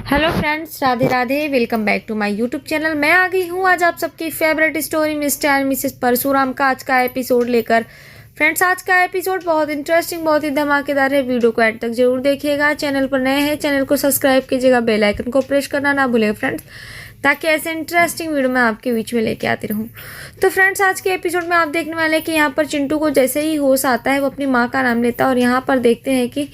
Hello friends, Radhe Radhe. Welcome back to my YouTube channel. मैं आ गई हूँ आज आप सबकी favourite story mister and Mrs Parshuram का आज का एपिसोड लेकर। फ्रेंड्स, आज का एपिसोड बहुत इंटरेस्टिंग, बहुत ही धमाकेदार है। वीडियो को एंड तक जरूर देखिएगा। चैनल पर नए हैं, चैनल को सब्सक्राइब कीजिएगा, बेल आइकन को प्रेस करना ना भूलिएगा फ्रेंड्स, ताकि ऐसे इंटरेस्टिंग वीडियो मैं आपके बीच में लेके आती रहूँ। तो फ्रेंड्स, आज के एपिसोड में आप देखने वाले हैं कि यहाँ पर चिंटू को जैसे ही होश आता है वो अपनी माँ का नाम लेता है। और यहाँ पर देखते हैं कि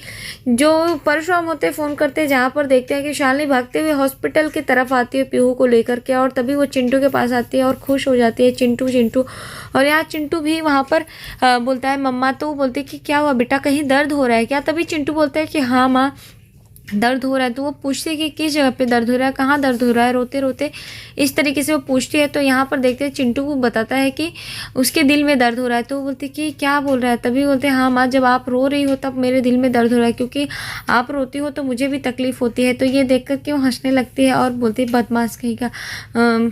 जो परशुराम होते फ़ोन करते हैं, जहाँ पर देखते हैं कि शालिनी भागते हुए हॉस्पिटल की तरफ आती है पीहू को लेकर के। और तभी वो चिंटू के पास आती है और खुश हो जाती है, चिंटू चिंटू। और यहाँ चिंटू भी वहाँ पर बोलता है मम्मा। तो बोलते कि क्या हुआ बेटा, कहीं दर्द हो रहा है क्या? तभी चिंटू बोलता है कि हाँ माँ, दर्द हो रहा है। तो वो पूछती है कि किस जगह पे दर्द हो रहा है, कहाँ दर्द हो रहा है, रोते रोते इस तरीके से वो पूछती है। तो यहाँ पर देखते हैं चिंटू को बताता है कि उसके दिल में दर्द हो रहा है। तो वो बोलते कि क्या बोल रहा है? तभी बोलते हैं हाँ माँ, जब आप रो रही हो तब मेरे दिल में दर्द हो रहा है, क्योंकि आप रोती हो तो मुझे भी तकलीफ होती है। तो ये देख कर के वो हंसने लगती है और बोलती है बदमाश कहीं का,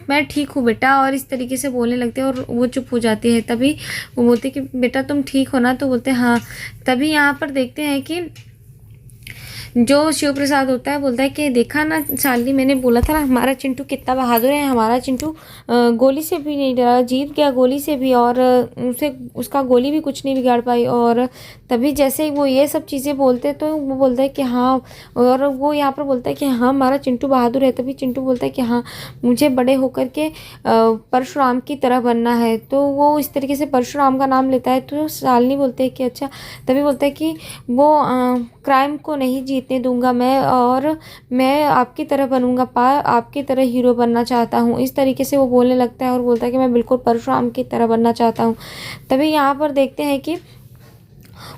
मैं ठीक हूँ बेटा। और इस तरीके से बोलने लगते हैं और वो चुप हो जाती है। तभी वो बोलती कि बेटा तुम ठीक हो ना? तो बोलते हैं हाँ। तभी यहाँ पर देखते हैं कि जो शिव प्रसाद होता है बोलता है कि देखा ना शालिनी, मैंने बोला था ना हमारा चिंटू कितना बहादुर है। हमारा चिंटू गोली से भी नहीं डरा, जीत गया गोली से भी। और उसे उसका गोली भी कुछ नहीं बिगाड़ पाई। और तभी जैसे ही वो ये सब चीज़ें बोलते तो वो बोलता है कि हाँ। और वो यहाँ पर बोलता है कि हाँ हमारा चिंटू बहादुर है। तभी चिंटू बोलता है कि हाँ, मुझे बड़े होकर के परशुराम की तरह बनना है। तो वो इस तरीके से परशुराम का नाम लेता है। तो शालिनी बोलते हैं कि अच्छा। तभी बोलता है कि वो क्राइम को नहीं जीतने दूंगा मैं, और मैं आपकी तरह बनूंगा आपकी तरह हीरो बनना चाहता हूँ। इस तरीके से वो बोलने लगता है और बोलता है कि मैं बिल्कुल परशुराम की तरह बनना चाहता हूँ। तभी यहाँ पर देखते हैं कि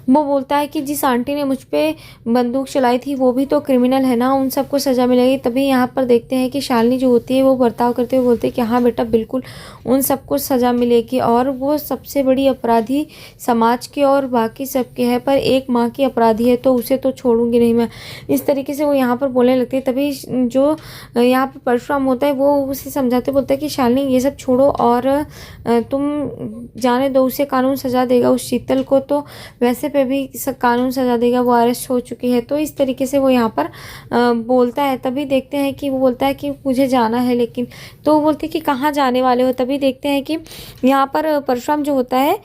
वो बोलता है कि जिस आंटी ने मुझ पे बंदूक चलाई थी वो भी तो क्रिमिनल है ना, उन सबको सज़ा मिलेगी। तभी यहाँ पर देखते हैं कि शालिनी जो होती है वो बर्ताव करते हुए बोलती है कि हाँ बेटा बिल्कुल उन सबको सज़ा मिलेगी, और वो सबसे बड़ी अपराधी समाज की और बाकी सबके है, पर एक माँ की अपराधी है तो उसे तो छोड़ूंगी नहीं मैं। इस तरीके से वो यहाँ पर बोलने लगती है। तभी जो यहाँ पर परशुराम होता है वो उसे समझाते बोलता है कि शालिनी ये सब छोड़ो और तुम जाने दो, उसे कानून सजा देगा। उस शीतल को तो वैसे पे भी कानून सजा देगा, वो अरेस्ट हो चुकी है। तो इस तरीके से वो यहाँ पर बोलता है। तभी देखते हैं कि वो बोलता है कि मुझे जाना है, लेकिन तो वो बोलते हैं कि कहाँ जाने वाले हो? तभी देखते हैं कि यहाँ पर परशुराम जो होता है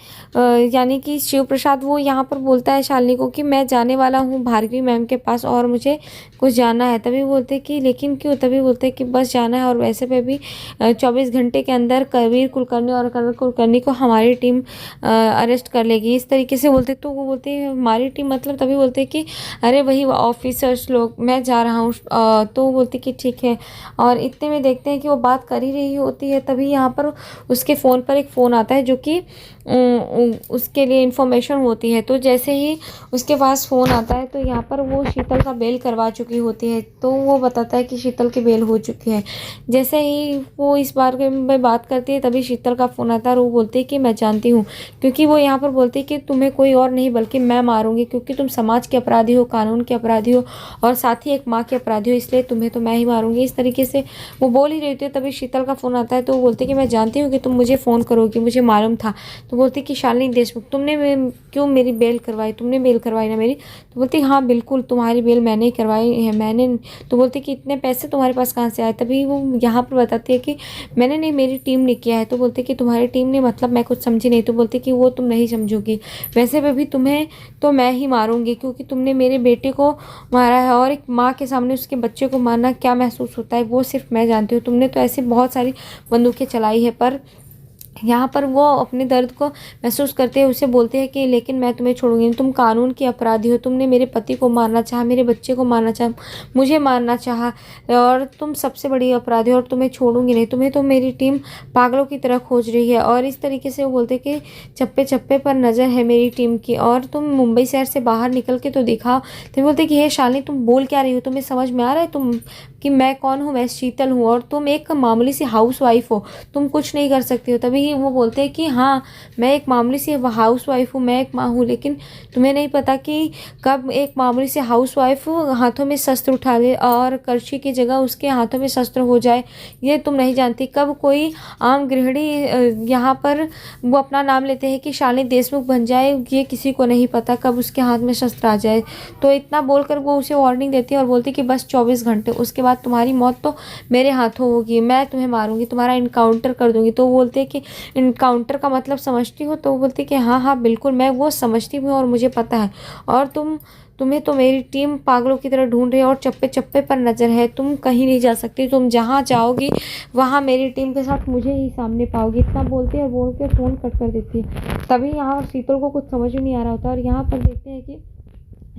यानी कि शिव प्रसाद, वो यहाँ पर बोलता है शालिनी को कि मैं जाने वाला हूँ भार्गवी मैम के पास और मुझे कुछ जाना है। तभी बोलते हैं कि लेकिन क्यों? तभी बोलते हैं कि बस जाना है, और वैसे पे भी 24 घंटे के अंदर कबीर कुलकर्णी और करण कुलकर्णी को हमारी टीम अरेस्ट कर लेगी। इस तरीके से बोलते तो वो बोलते हैं हमारी टीम मतलब? तभी बोलते हैं कि अरे वही ऑफिसर्स लोग, मैं जा रहा हूँ। तो वो बोलती कि ठीक है। और इतने में देखते हैं कि वो बात कर ही रही होती है। तभी यहाँ पर उसके फ़ोन पर एक फ़ोन आता है जो कि उसके लिए इंफॉर्मेशन होती है। तो जैसे ही उसके पास फ़ोन आता है तो यहाँ पर वो शीतल का बेल करवा चुकी होती है। तो वो बताता है कि शीतल की बेल हो चुकी है। जैसे ही वो इस बार में बात करती है तभी शीतल का फ़ोन आता है और वो बोलती है कि मैं जानती हूँ, क्योंकि वो यहाँ पर बोलती है कि तुम्हें कोई और नहीं बल्कि मैं मारूंगी, क्योंकि तुम समाज के अपराधी हो, कानून के अपराधी हो और साथ ही एक माँ के अपराधी हो, इसलिए तुम्हें तो मैं ही मारूंगी। इस तरीके से वो बोल ही रही होती है। तभी शीतल का फ़ोन आता है तो वो बोलती है कि मैं जानती हूँ कि तुम मुझे फ़ोन करोगी, मुझे मालूम था। तो बोलती कि शालिनी देशमुख, तुमने क्यों मेरी बेल करवाई? तुमने बेल करवाई ना मेरी? तो बोलती हाँ बिल्कुल, तुम्हारी बेल मैंने ही करवाई है, मैंने। तो बोलती कि इतने पैसे तुम्हारे पास कहाँ से आए? तभी वो यहाँ पर बताती है कि मैंने नहीं, मेरी टीम ने किया है। तो बोलती कि तुम्हारी टीम ने मतलब? मैं कुछ समझी नहीं। तो बोलती कि वो तुम नहीं समझोगी, वैसे पे भी तुम्हें तो मैं ही मारूंगी, क्योंकि तुमने मेरे बेटे को मारा है, और एक माँ के सामने उसके बच्चे को मारना क्या महसूस होता है वो सिर्फ मैं जानती हूँ। तुमने तो ऐसी बहुत सारी बंदूकें चलाई है, पर यहाँ पर वो अपने दर्द को महसूस करते हैं। उसे बोलते हैं कि लेकिन मैं तुम्हें छोड़ूंगी नहीं, तुम कानून की अपराधी हो, तुमने मेरे पति को मारना चाहा, मेरे बच्चे को मारना चाहा, मुझे मारना चाहा, और तुम सबसे बड़ी अपराधी हो और तुम्हें छोड़ूंगी नहीं। तुम्हें तो मेरी टीम पागलों की तरह खोज रही है। और इस तरीके से वो बोलते कि चप्पे चप्पे पर नज़र है मेरी टीम की, और तुम मुंबई शहर से बाहर निकल के तो दिखाओ। तो बोलते कि हे शालिनी, तुम बोल क्या रही हो? तुम्हें समझ में आ रहा है तुम कि मैं कौन हूँ? मैं शीतल हूँ और तुम एक मामूली सी हाउस वाइफ हो, तुम कुछ नहीं कर सकती हो। तभी तभी वो बोलते हैं कि हाँ, मैं एक मामूली सी हाउस वाइफ हूँ, मैं एक माँ हूँ, लेकिन तुम्हें नहीं पता कि कब एक मामूली सी हाउस वाइफ हाथों में शस्त्र उठा ले और करछी की जगह उसके हाथों में शस्त्र हो जाए, ये तुम नहीं जानती। कब कोई आम गृहिणी यहाँ पर वो अपना नाम लेते हैं कि शालिनी देशमुख बन जाए, ये किसी को नहीं पता कब उसके हाथ में शस्त्र आ जाए। तो इतना बोलकर वो उसे वार्निंग देती है और बोलती है कि बस 24 घंटे, उसके बाद तुम्हारी मौत तो मेरे हाथों होगी, मैं तुम्हें मारूंगी, तुम्हारा इनकाउंटर कर दूंगी। तो वो बोलते हैं कि इनकाउंटर का मतलब समझती हो? तो वो बोलती है कि हाँ हाँ बिल्कुल, मैं वो समझती हूँ और मुझे पता है। और तुम्हें तो मेरी टीम पागलों की तरह ढूंढ रही है और चप्पे चप्पे पर नजर है, तुम कहीं नहीं जा सकती, तुम जहाँ जाओगी वहाँ मेरी टीम के साथ मुझे ही सामने पाओगी। इतना बोलती है और बोल के फ़ोन कट कर देती है। तभी यहाँ शीतल को कुछ समझ में नहीं आ रहा होता और यहाँ पर देखते हैं कि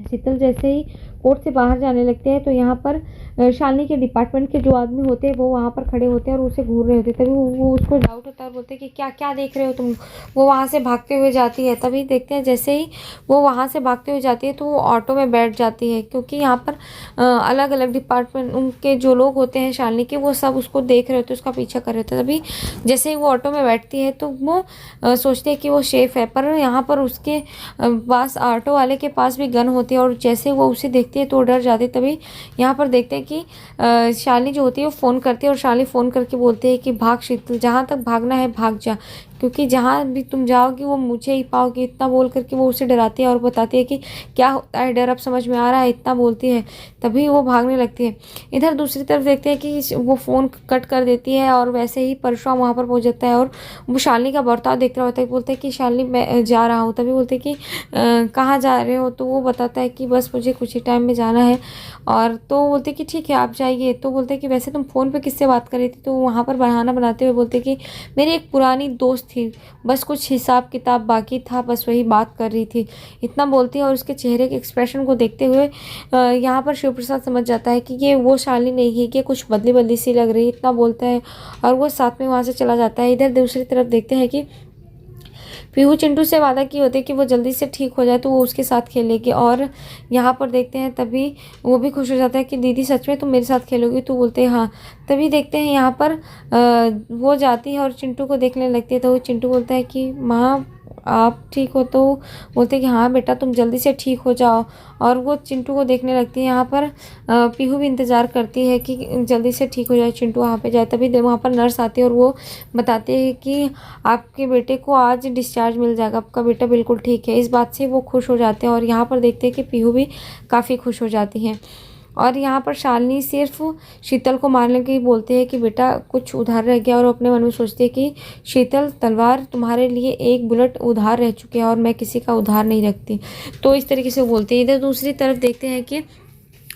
शीतल जैसे ही कोर्ट से बाहर जाने लगते हैं तो यहाँ पर शालिनी के डिपार्टमेंट के जो आदमी होते हैं वो वहाँ पर खड़े होते हैं और उसे घूर रहे होते हैं। तभी वो उसको डाउट होता है और बोलते हैं कि क्या क्या देख रहे हो तुम। वो वहाँ से भागते हुए जाती है। तभी देखते हैं जैसे ही वो वहाँ से भागते हुए जाती है तो वो ऑटो में बैठ जाती है, क्योंकि यहाँ पर अलग अलग डिपार्टमेंट उनके जो लोग होते हैं शालिनी के, वो सब उसको देख रहे होते हैं, उसका पीछा कर रहे होते हैं। तभी जैसे ही वो ऑटो में बैठती है तो वो सोचते हैं कि वो सेफ है, पर यहाँ पर उसके पास ऑटो वाले के पास भी गन होती है और जैसे वो उसे देखती है तो डर जाती है। तभी यहाँ पर देखते हैं कि शालिनी जो होती है वो फ़ोन करती है और शालिनी फ़ोन करके बोलती है कि भाग शीतल, जहाँ तक भागना है भाग जा, क्योंकि जहाँ भी तुम जाओगी वो मुझे ही पाओगी। इतना बोल करके वो उसे डराती है और बताती है कि क्या होता है डर अब समझ में आ रहा है, इतना बोलती है। तभी वो भागने लगती है। इधर दूसरी तरफ देखते हैं कि वो फ़ोन कट कर देती है और वैसे ही परशुराम वहाँ पर पहुँच जाता है और वो शालिनी का बर्ताव देख रहा होता है। बोलते हैं कि शालिनी मैं जा रहा हूँ। तभी बोलते हैं कि कहाँ जा रहे हो? तो वो बताता है कि बस मुझे कुछ ही टाइम में जाना है। और तो बोलते कि ठीक है आप जाइए। तो बोलते हैं कि वैसे तुम फ़ोन पे किससे बात कर रही थी? तो वहाँ पर बहाना बनाते हुए बोलते कि मेरी एक पुरानी दोस्त थी, बस कुछ हिसाब किताब बाकी था, बस वही बात कर रही थी। इतना बोलती है और उसके चेहरे के एक्सप्रेशन को देखते हुए यहाँ पर शिव प्रसाद समझ जाता है कि ये वो शालिनी नहीं है, कि कुछ बदली बदली सी लग रही है। इतना बोलता है और वो साथ में वहाँ से चला जाता है। इधर दूसरी तरफ देखते हैं कि पीहू चिंटू से वादा की होती है कि वो जल्दी से ठीक हो जाए तो वो उसके साथ खेलेगी। और यहाँ पर देखते हैं तभी वो भी खुश हो जाता है कि दीदी सच में तुम मेरे साथ खेलोगी? तो बोलते हैं हाँ। तभी देखते हैं यहाँ पर वो जाती है और चिंटू को देखने लगती है। तो वो चिंटू बोलता है कि माँ आप ठीक हो? तो बोलते हैं कि हाँ बेटा तुम जल्दी से ठीक हो जाओ। और वो चिंटू को देखने लगती है। यहाँ पर पीहू भी इंतज़ार करती है कि जल्दी से ठीक हो जाए, चिंटू वहाँ पे जाए। तभी वहाँ पर नर्स आती है और वो बताते हैं कि आपके बेटे को आज डिस्चार्ज मिल जाएगा, आपका बेटा बिल्कुल ठीक है। इस बात से वो खुश हो जाते हैं और यहाँ पर देखते हैं कि पीहू भी काफ़ी खुश हो जाती हैं। और यहाँ पर शालिनी सिर्फ शीतल को मारने के ही बोलते हैं कि बेटा कुछ उधार रह गया, और अपने मन में सोचते हैं कि शीतल तलवार तुम्हारे लिए एक बुलेट उधार रह चुके हैं और मैं किसी का उधार नहीं रखती। तो इस तरीके से बोलते हैं। इधर दूसरी तरफ देखते हैं कि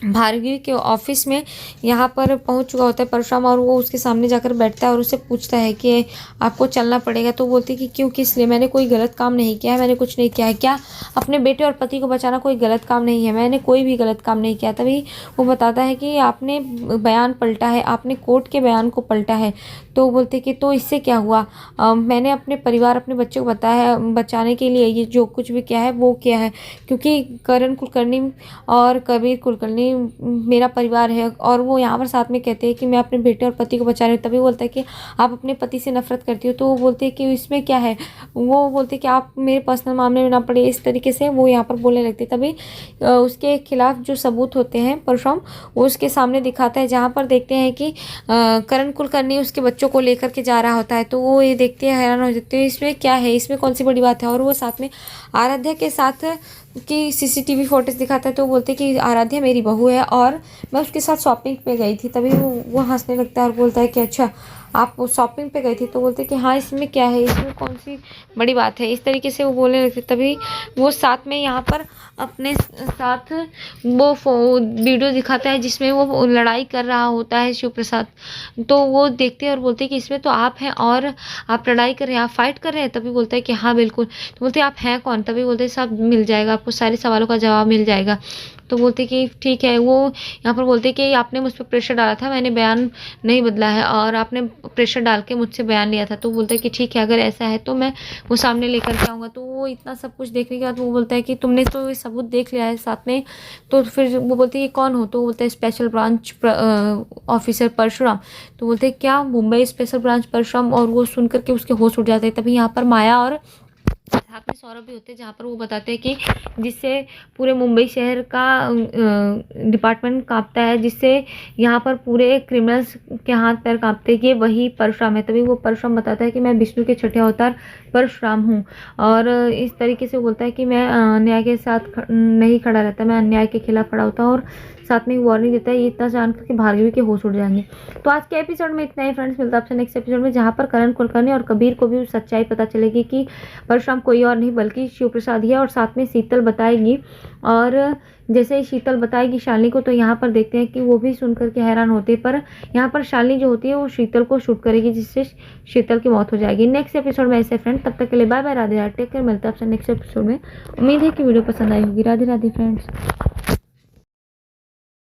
भार्गवी के ऑफिस में यहाँ पर पहुँच चुका होता है परशुराम और वो उसके सामने जाकर बैठता है और उससे पूछता है कि आपको चलना पड़ेगा। तो बोलती है कि क्यों, किस लिए? मैंने कोई गलत काम नहीं किया है, मैंने कुछ नहीं किया है। क्या अपने बेटे और पति को बचाना कोई गलत काम नहीं है? मैंने कोई भी गलत काम नहीं किया। तभी वो बताता है कि आपने बयान पलटा है, आपने कोर्ट के बयान को पलटा है। तो बोलते कि तो इससे क्या हुआ? मैंने अपने परिवार अपने बच्चों को बताया बचाने के लिए ये जो कुछ भी किया है वो किया है, क्योंकि करण कुलकर्णी और कबीर कुलकर्णी मेरा परिवार है। और वो यहाँ पर साथ में कहते हैं कि मैं अपने बेटे और पति को बचा रही हूँ। तभी बोलता है कि आप अपने पति से नफरत करती हो। तो वो बोलते हैं कि इसमें क्या है? वो बोलते हैं कि आप मेरे पर्सनल मामले में ना पड़े। इस तरीके से वो यहाँ पर बोलने लगते हैं। तभी उसके खिलाफ जो सबूत होते हैं परशुराम वो उसके सामने दिखाता है, जहाँ पर देखते हैं कि करण कुलकर्णी उसके बच्चों को लेकर के जा रहा होता है। तो वो ये देखते हैं, हैरान हो जाते हैं, इसमें क्या है, इसमें कौन सी बड़ी बात है। और वो साथ में आराध्या के साथ की सीसीटीवी फुटेज दिखाता है। तो बोलते कि आराध्या मेरी बहू है और मैं उसके साथ शॉपिंग पे गई थी। तभी वो हंसने लगता है और बोलता है कि अच्छा आप शॉपिंग पे गई थी? तो बोलते कि हाँ इसमें क्या है, इसमें कौन सी बड़ी बात है। इस तरीके से वो बोलने लगते। तभी वो साथ में यहाँ पर अपने साथ वो वीडियो दिखाता है जिसमें वो लड़ाई कर रहा होता है शिव प्रसाद। तो वो देखते हैं और बोलते हैं कि इसमें तो आप हैं और आप लड़ाई कर रहे हैं, आप फाइट कर रहे हैं। तभी बोलता है कि हाँ बिल्कुल। तो बोलते हैं आप हैं कौन? तभी बोलते हैं सब मिल जाएगा, आपको सारे सवालों का जवाब मिल जाएगा। तो बोलते कि ठीक है। वो यहाँ पर बोलते कि आपने मुझ पर प्रेशर डाला था, मैंने बयान नहीं बदला है और आपने प्रेशर डाल के मुझसे बयान लिया था। तो बोलता है कि ठीक है, अगर ऐसा है तो मैं वो सामने लेकर के आऊँगा। तो वो इतना सब कुछ देखने के बाद वो बोलता है कि तुमने तो ये सबूत देख लिया है साथ में, तो फिर वो बोलते हैं कि कौन हो? तो बोलता है स्पेशल ब्रांच ऑफिसर परशुराम। तो बोलते हैं क्या? Mumbai special branch Parshuram. और वो सुन करके उसके होश उड़ जाते हैं। तभी यहाँ पर माया और साथ में सौरभ भी होते हैं, जहाँ पर वो बताते हैं कि जिससे पूरे मुंबई शहर का डिपार्टमेंट कांपता है, जिससे यहाँ पर पूरे क्रिमिनल्स के हाथ पैर कांपते हैं, कि वही परशुराम है। तभी वो परशुराम बताता है कि मैं विष्णु के छठे अवतार परशुराम हूँ। और इस तरीके से बोलता है कि मैं अन्याय के साथ नहीं खड़ा रहता, मैं अन्याय के खिलाफ खड़ा होता हूँ। और साथ में वार्निंग देता है। ये इतना जानकर के भार्गवी के होश उड़ जाएंगे। तो आज के एपिसोड में इतना ही फ्रेंड्स, मिलता है आपसे नेक्स्ट एपिसोड में, जहाँ पर करण कुलकर्णी और कबीर को भी सच्चाई पता चलेगी कि परशुराम कोई और नहीं बल्कि शिव प्रसाद ही है। और साथ में शीतल बताएगी। और जैसे ही शीतल बताएगी शालिनी को, तो यहाँ पर देखते हैं कि वो भी सुन करके हैरान होते हैं। पर यहाँ पर शालिनी जो होती है वो शीतल को शूट करेगी, जिससे शीतल की मौत हो जाएगी। नेक्स्ट एपिसोड में ऐसे फ्रेंड, तब तक के लिए bye bye, Radhe Radhe, take care. मिलता है आपसे नेक्स्ट एपिसोड में। उम्मीद है कि वीडियो पसंद आई होगी। राधे राधे फ्रेंड्स।